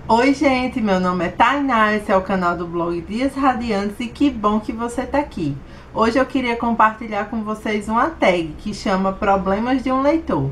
Oi gente, meu nome é Tainá, esse é o canal do blog Dias Radiantes e que bom que você tá aqui. Hoje eu queria compartilhar com vocês uma tag que chama Problemas de um Leitor.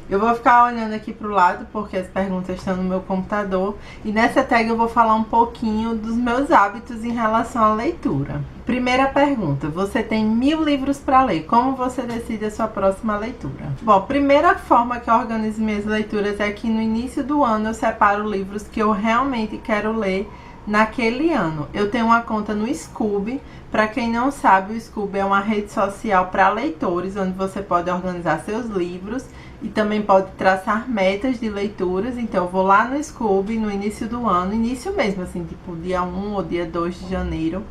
Eu vou ficar olhando aqui pro lado porque as perguntas estão no meu computador e nessa tag eu vou falar um pouquinho dos meus hábitos em relação à leitura. Primeira pergunta, você tem 1000 livros para ler, como você decide a sua próxima leitura? Bom, a primeira forma que eu organizo minhas leituras é que no início do ano eu separo livros que eu realmente quero ler naquele ano. Eu tenho uma conta no Scoob. Para quem não sabe, o Scoob é uma rede social para leitores, onde você pode organizar seus livros e também pode traçar metas de leituras. Então eu vou lá no Scoob no início do ano, início mesmo, assim, tipo dia 1 ou dia 2 de janeiro,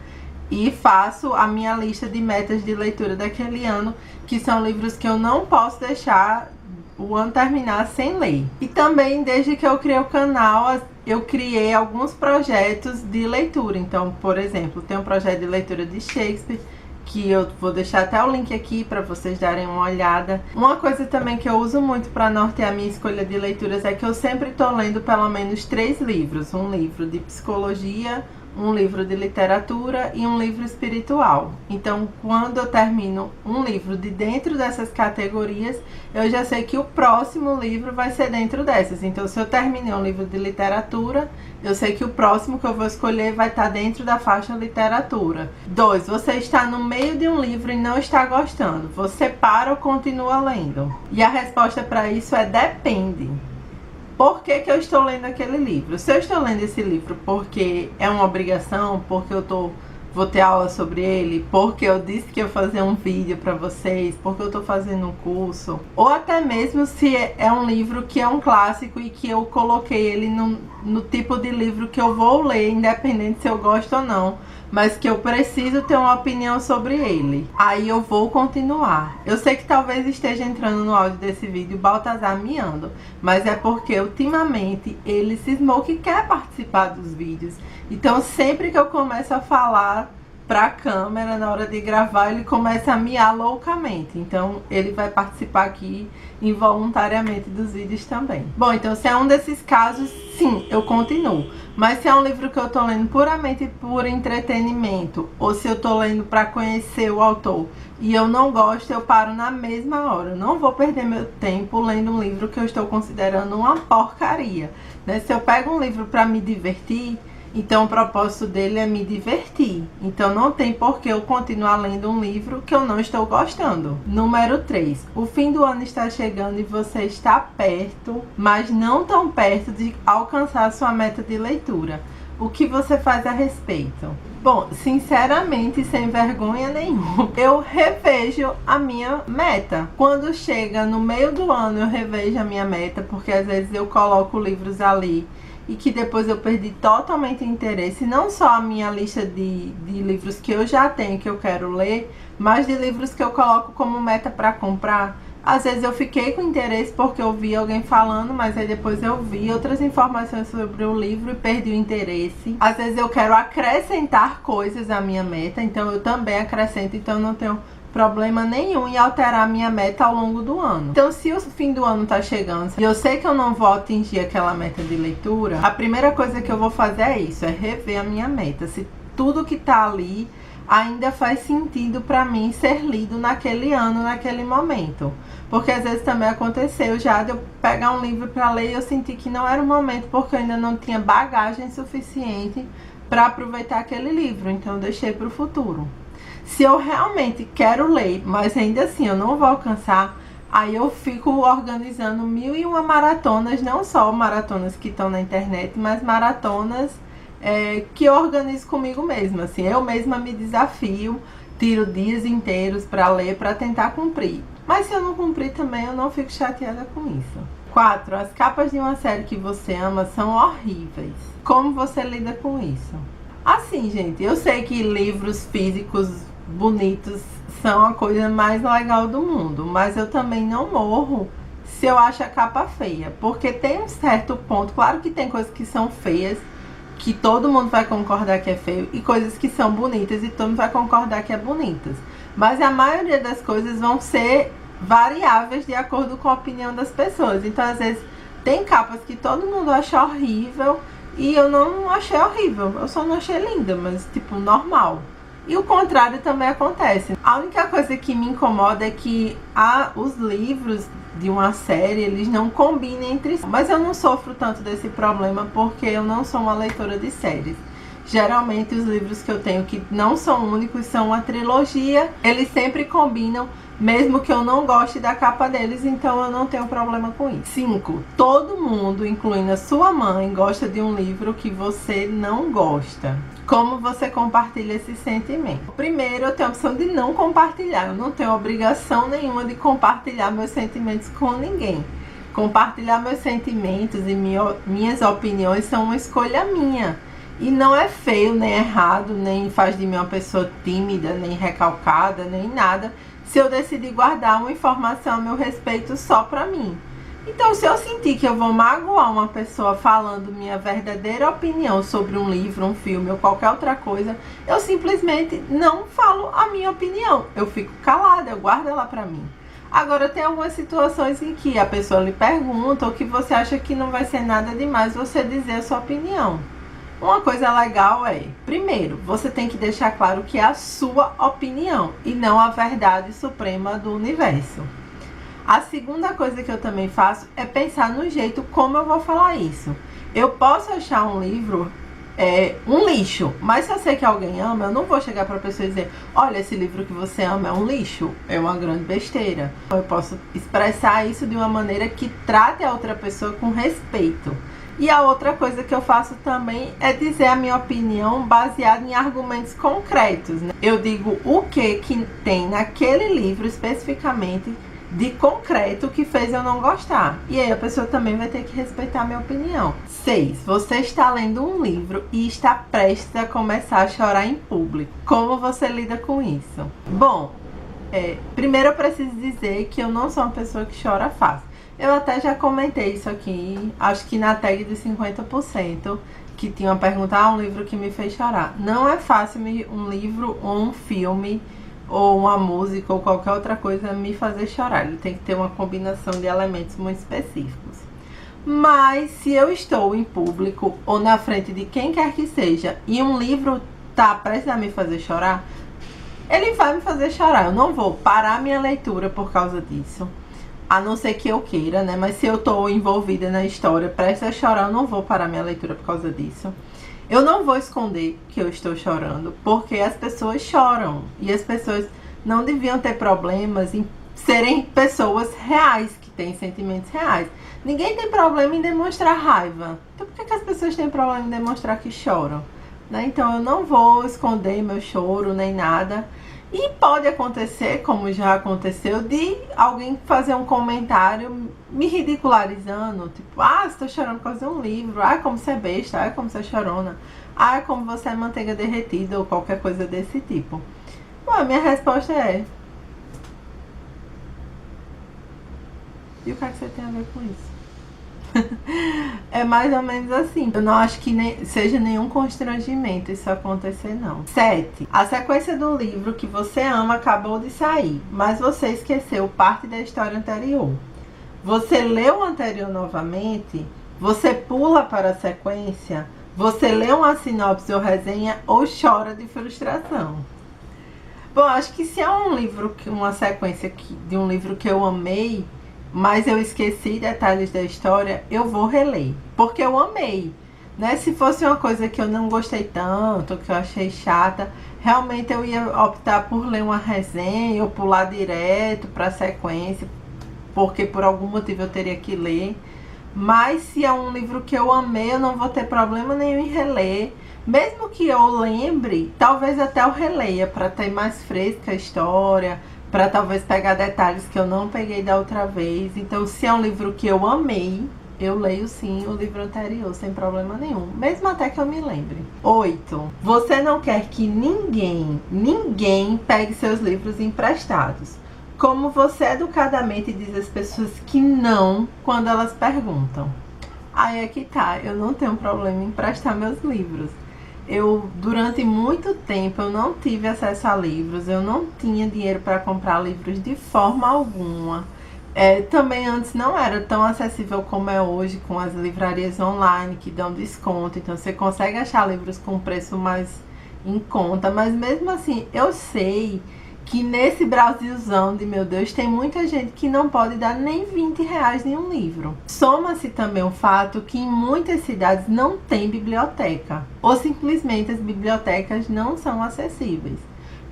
e faço a minha lista de metas de leitura daquele ano, que são livros que eu não posso deixar o ano terminar sem ler. E também, desde que eu criei o canal, eu criei alguns projetos de leitura. Então, por exemplo, tem um projeto de leitura de Shakespeare, que eu vou deixar até o link aqui para vocês darem uma olhada. Uma coisa também que eu uso muito para nortear a minha escolha de leituras é que eu sempre estou lendo pelo menos 3 livros. Um livro de psicologia, um livro de literatura e um livro espiritual. Então, quando eu termino um livro de dentro dessas categorias, eu já sei que o próximo livro vai ser dentro dessas. Então, se eu terminei um livro de literatura, eu sei que o próximo que eu vou escolher vai estar dentro da faixa literatura. 2. Você está no meio de um livro e não está gostando. Você para ou continua lendo? E a resposta para isso é depende. Por que eu estou lendo aquele livro? Se eu estou lendo esse livro porque é uma obrigação, porque vou ter aula sobre ele, porque eu disse que eu ia fazer um vídeo para vocês, porque eu estou fazendo um curso, ou até mesmo se é um livro que é um clássico e que eu coloquei ele no tipo de livro que eu vou ler, independente se eu gosto ou não, mas que eu preciso ter uma opinião sobre ele, aí eu vou continuar. Eu sei que talvez esteja entrando no áudio desse vídeo Baltazar miando, mas é porque ultimamente ele cismou que quer participar dos vídeos. Então sempre que eu começo a falar pra câmera, na hora de gravar, ele começa a miar loucamente. Então ele vai participar aqui involuntariamente dos vídeos também. Bom, então se é um desses casos, sim, eu continuo. Mas se é um livro que eu tô lendo puramente por entretenimento, ou se eu tô lendo para conhecer o autor e eu não gosto, eu paro na mesma hora. Eu não vou perder meu tempo lendo um livro que eu estou considerando uma porcaria, né? Se eu pego um livro para me divertir, então o propósito dele é me divertir. Então não tem por que eu continuar lendo um livro que eu não estou gostando. Número 3. O fim do ano está chegando e você está perto, mas não tão perto de alcançar a sua meta de leitura. O que você faz a respeito? Bom, sinceramente, sem vergonha nenhuma, eu revejo a minha meta. Quando chega no meio do ano, eu revejo a minha meta, porque às vezes eu coloco livros ali e que depois eu perdi totalmente o interesse, não só a minha lista de livros que eu já tenho, que eu quero ler, mas de livros que eu coloco como meta para comprar. Às vezes eu fiquei com interesse porque eu vi alguém falando, mas aí depois eu vi outras informações sobre o livro e perdi o interesse. Às vezes eu quero acrescentar coisas à minha meta, então eu também acrescento, então não tenho problema nenhum em alterar a minha meta ao longo do ano. Então, se o fim do ano tá chegando e eu sei que eu não vou atingir aquela meta de leitura, a primeira coisa que eu vou fazer é isso, é rever a minha meta. Se tudo que tá ali ainda faz sentido para mim ser lido naquele ano, naquele momento. Porque às vezes também aconteceu já de eu pegar um livro para ler e eu senti que não era o momento, porque eu ainda não tinha bagagem suficiente para aproveitar aquele livro, então eu deixei para o futuro. Se eu realmente quero ler, mas ainda assim eu não vou alcançar, aí eu fico organizando 1001 maratonas, não só maratonas que estão na internet, mas maratonas que eu organizo comigo mesma. Assim, eu mesma me desafio, tiro dias inteiros para ler, para tentar cumprir. Mas se eu não cumprir também, eu não fico chateada com isso. 4. As capas de uma série que você ama são horríveis. Como você lida com isso? Assim, gente, eu sei que livros físicos bonitos são a coisa mais legal do mundo, mas eu também não morro se eu acho a capa feia, porque tem um certo ponto, claro que tem coisas que são feias, que todo mundo vai concordar que é feio, e coisas que são bonitas e todo mundo vai concordar que é bonitas, mas a maioria das coisas vão ser variáveis de acordo com a opinião das pessoas. Então às vezes tem capas que todo mundo acha horrível E eu não achei horrível, eu só não achei linda, mas tipo, normal. E o contrário também acontece. A única coisa que me incomoda é que os livros de uma série, eles não combinem entre si. Mas eu não sofro tanto desse problema porque eu não sou uma leitora de séries. Geralmente os livros que eu tenho que não são únicos, são uma trilogia, eles sempre combinam, mesmo que eu não goste da capa deles, então eu não tenho problema com isso. 5. Todo mundo, incluindo a sua mãe, gosta de um livro que você não gosta. Como você compartilha esse sentimento? Primeiro, eu tenho a opção de não compartilhar. Eu não tenho obrigação nenhuma de compartilhar meus sentimentos com ninguém. Compartilhar meus sentimentos e minhas opiniões são uma escolha minha. E não é feio, nem errado, nem faz de mim uma pessoa tímida, nem recalcada, nem nada, se eu decidir guardar uma informação a meu respeito só pra mim. Então, se eu sentir que eu vou magoar uma pessoa falando minha verdadeira opinião sobre um livro, um filme ou qualquer outra coisa, eu simplesmente não falo a minha opinião. Eu fico calada, eu guardo ela pra mim. Agora, tem algumas situações em que a pessoa lhe pergunta ou que você acha que não vai ser nada demais você dizer a sua opinião. Uma coisa legal é, primeiro, você tem que deixar claro que é a sua opinião e não a verdade suprema do universo. A segunda coisa que eu também faço é pensar no jeito como eu vou falar isso. Eu posso achar um livro um lixo, mas se eu sei que alguém ama, eu não vou chegar para a pessoa e dizer: olha, esse livro que você ama é um lixo, é uma grande besteira. Eu posso expressar isso de uma maneira que trate a outra pessoa com respeito. E a outra coisa que eu faço também é dizer a minha opinião baseada em argumentos concretos, né? Eu digo o que tem naquele livro especificamente de concreto que fez eu não gostar. E aí a pessoa também vai ter que respeitar a minha opinião. 6. Você está lendo um livro e está prestes a começar a chorar em público. Como você lida com isso? Bom, primeiro eu preciso dizer que eu não sou uma pessoa que chora fácil. Eu até já comentei isso aqui, acho que na tag de 50%, que tinha uma pergunta, um livro que me fez chorar. Não é fácil um livro ou um filme ou uma música ou qualquer outra coisa me fazer chorar. Ele tem que ter uma combinação de elementos muito específicos. Mas se eu estou em público ou na frente de quem quer que seja e um livro tá prestes a me fazer chorar, ele vai me fazer chorar. Eu não vou parar minha leitura por causa disso. A não ser que eu queira, né? Mas se eu tô envolvida na história, prestes a chorar, eu não vou parar minha leitura por causa disso. Eu não vou esconder que eu estou chorando, porque as pessoas choram. E as pessoas não deviam ter problemas em serem pessoas reais, que têm sentimentos reais. Ninguém tem problema em demonstrar raiva. Então por que as pessoas têm problema em demonstrar que choram? Né? Então eu não vou esconder meu choro nem nada. E pode acontecer, como já aconteceu, de alguém fazer um comentário me ridicularizando, tipo, você tá chorando por causa de um livro, como você é besta, como você é chorona, como você é manteiga derretida, ou qualquer coisa desse tipo. Bom, a minha resposta é: e o que você tem a ver com isso? É mais ou menos assim. Eu não acho que seja nenhum constrangimento isso acontecer, não. 7. A sequência do livro que você ama acabou de sair, mas você esqueceu parte da história anterior. Você leu o anterior novamente? Você pula para a sequência? Você lê uma sinopse ou resenha ou chora de frustração? Bom, acho que se é um livro, uma sequência de um livro que eu amei, mas eu esqueci detalhes da história, eu vou reler, porque eu amei, né? Se fosse uma coisa que eu não gostei tanto, que eu achei chata, realmente eu ia optar por ler uma resenha ou pular direto para a sequência, porque por algum motivo eu teria que ler. Mas se é um livro que eu amei, eu não vou ter problema nenhum em reler. Mesmo que eu lembre, talvez até eu releia para ter mais fresca a história, para talvez pegar detalhes que eu não peguei da outra vez. Então, se é um livro que eu amei, eu leio sim o livro anterior, sem problema nenhum, mesmo até que eu me lembre. 8. Você não quer que ninguém pegue seus livros emprestados. Como você educadamente diz às pessoas que não quando elas perguntam. Aí é que tá, eu não tenho problema em emprestar meus livros. Durante muito tempo, eu não tive acesso a livros, eu não tinha dinheiro para comprar livros de forma alguma. Também antes não era tão acessível como é hoje, com as livrarias online que dão desconto, então você consegue achar livros com preço mais em conta, mas mesmo assim eu sei que nesse Brasilzão de meu Deus tem muita gente que não pode dar nem R$ 20 em um livro. Soma-se também o fato que em muitas cidades não tem biblioteca, ou simplesmente as bibliotecas não são acessíveis.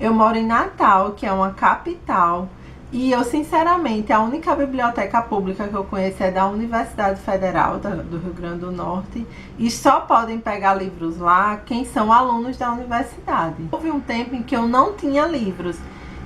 Eu moro em Natal, que é uma capital, e eu, sinceramente, a única biblioteca pública que eu conheço é da Universidade Federal do Rio Grande do Norte, e só podem pegar livros lá quem são alunos da universidade. Houve um tempo em que eu não tinha livros,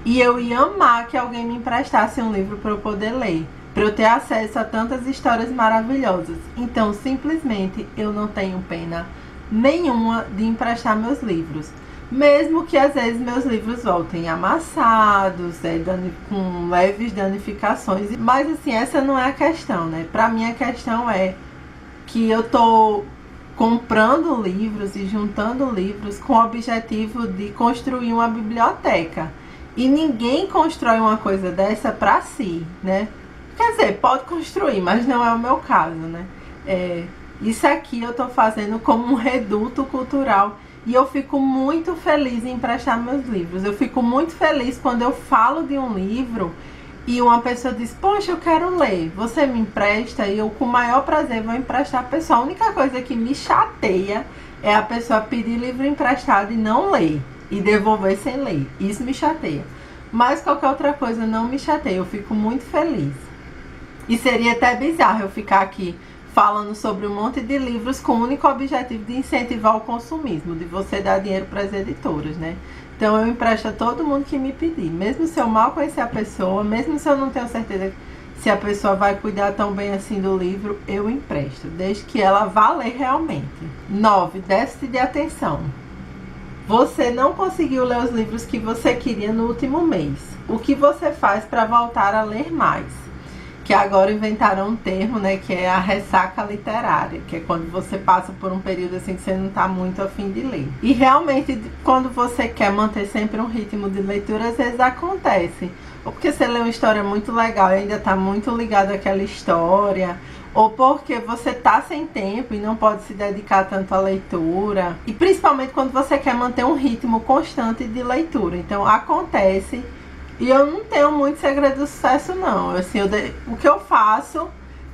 e eu ia amar que alguém me emprestasse um livro para eu poder ler, para eu ter acesso a tantas histórias maravilhosas. Então, simplesmente, eu não tenho pena nenhuma de emprestar meus livros. Mesmo que às vezes meus livros voltem amassados, com leves danificações. Mas assim, essa não é a questão, né? Pra mim a questão é que eu tô comprando livros e juntando livros com o objetivo de construir uma biblioteca. E ninguém constrói uma coisa dessa pra si, né? Quer dizer, pode construir, mas não é o meu caso, né? Isso aqui eu tô fazendo como um reduto cultural. E eu fico muito feliz em emprestar meus livros. Eu fico muito feliz quando eu falo de um livro e uma pessoa diz: poxa, eu quero ler, você me empresta? E eu com o maior prazer vou emprestar a pessoa. A única coisa que me chateia é a pessoa pedir livro emprestado e não ler, e devolver sem ler. Isso me chateia. Mas qualquer outra coisa não me chateia, eu fico muito feliz. E seria até bizarro eu ficar aqui falando sobre um monte de livros com o único objetivo de incentivar o consumismo, de você dar dinheiro para as editoras, né? Então eu empresto a todo mundo que me pedir, mesmo se eu mal conhecer a pessoa, mesmo se eu não tenho certeza se a pessoa vai cuidar tão bem assim do livro, eu empresto, desde que ela vá ler realmente. 9. Déficit de atenção. Você não conseguiu ler os livros que você queria no último mês. O que você faz para voltar a ler mais? Que agora inventaram um termo, né, que é a ressaca literária, que é quando você passa por um período assim que você não está muito a fim de ler. E realmente, quando você quer manter sempre um ritmo de leitura, às vezes acontece. Ou porque você lê uma história muito legal e ainda está muito ligado àquela história, ou porque você está sem tempo e não pode se dedicar tanto à leitura. E principalmente quando você quer manter um ritmo constante de leitura. Então acontece. E eu não tenho muito segredo do sucesso, não. Assim, o que eu faço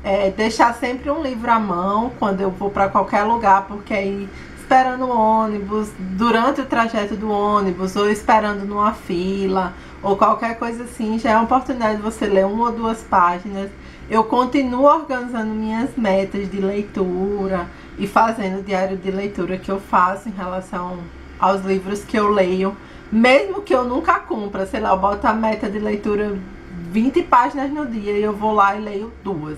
é deixar sempre um livro à mão quando eu vou para qualquer lugar, porque aí esperando o ônibus, durante o trajeto do ônibus, ou esperando numa fila, ou qualquer coisa assim, já é uma oportunidade de você ler 1 ou 2 páginas. Eu continuo organizando minhas metas de leitura e fazendo o diário de leitura que eu faço em relação aos livros que eu leio. Mesmo que eu nunca cumpra, sei lá, eu boto a meta de leitura 20 páginas no dia e eu vou lá e leio 2.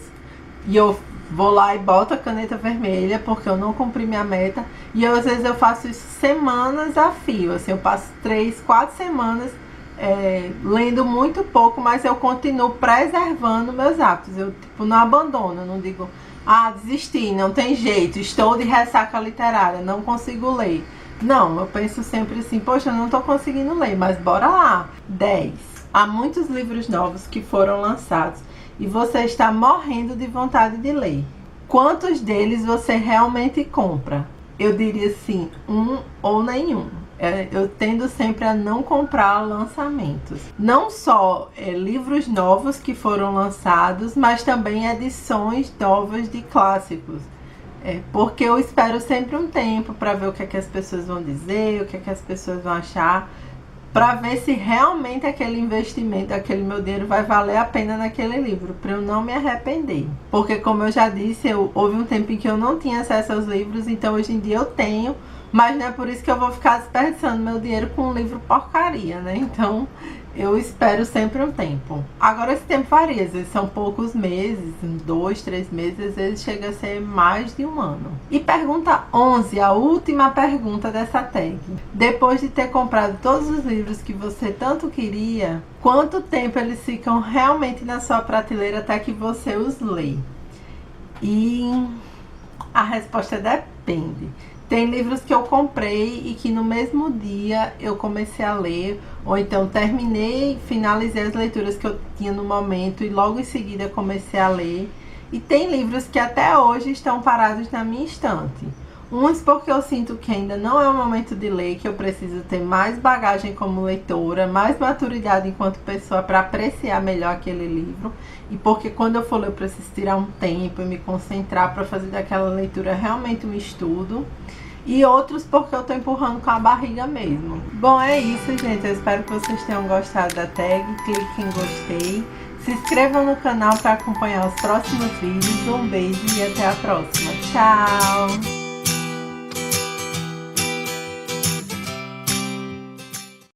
E eu vou lá e boto a caneta vermelha porque eu não cumpri minha meta. E às vezes eu faço isso semanas a fio, assim, eu passo 3, 4 semanas lendo muito pouco, mas eu continuo preservando meus hábitos. Eu não abandono, eu não digo, desisti, não tem jeito, estou de ressaca literária, não consigo ler. Não, eu penso sempre assim, poxa, eu não tô conseguindo ler, mas bora lá. 10. Há muitos livros novos que foram lançados e você está morrendo de vontade de ler. Quantos deles você realmente compra? Eu diria assim, um ou nenhum. Eu tendo sempre a não comprar lançamentos. Não só livros novos que foram lançados, mas também edições novas de clássicos. Porque eu espero sempre um tempo para ver o que é que as pessoas vão dizer, o que é que as pessoas vão achar, para ver se realmente aquele investimento, aquele meu dinheiro vai valer a pena naquele livro, para eu não me arrepender. Porque, como eu já disse, houve um tempo em que eu não tinha acesso aos livros, então hoje em dia eu tenho, mas não é por isso que eu vou ficar desperdiçando meu dinheiro com um livro porcaria, né? Então, eu espero sempre um tempo. Agora, esse tempo varia, às vezes são poucos meses, 2, 3 meses, às vezes chega a ser mais de 1 ano. E pergunta 11, a última pergunta dessa tag. Depois de ter comprado todos os livros que você tanto queria, quanto tempo eles ficam realmente na sua prateleira até que você os lê? E a resposta depende. Tem livros que eu comprei e que no mesmo dia eu comecei a ler, ou então terminei, finalizei as leituras que eu tinha no momento e logo em seguida comecei a ler. E tem livros que até hoje estão parados na minha estante. Uns porque eu sinto que ainda não é o momento de ler, que eu preciso ter mais bagagem como leitora, mais maturidade enquanto pessoa para apreciar melhor aquele livro. E porque quando eu for ler eu preciso tirar um tempo e me concentrar para fazer daquela leitura realmente um estudo. E outros porque eu tô empurrando com a barriga mesmo. Bom, é isso, gente. Eu espero que vocês tenham gostado da tag. Clique em gostei. Se inscrevam no canal para acompanhar os próximos vídeos. Um beijo e até a próxima. Tchau!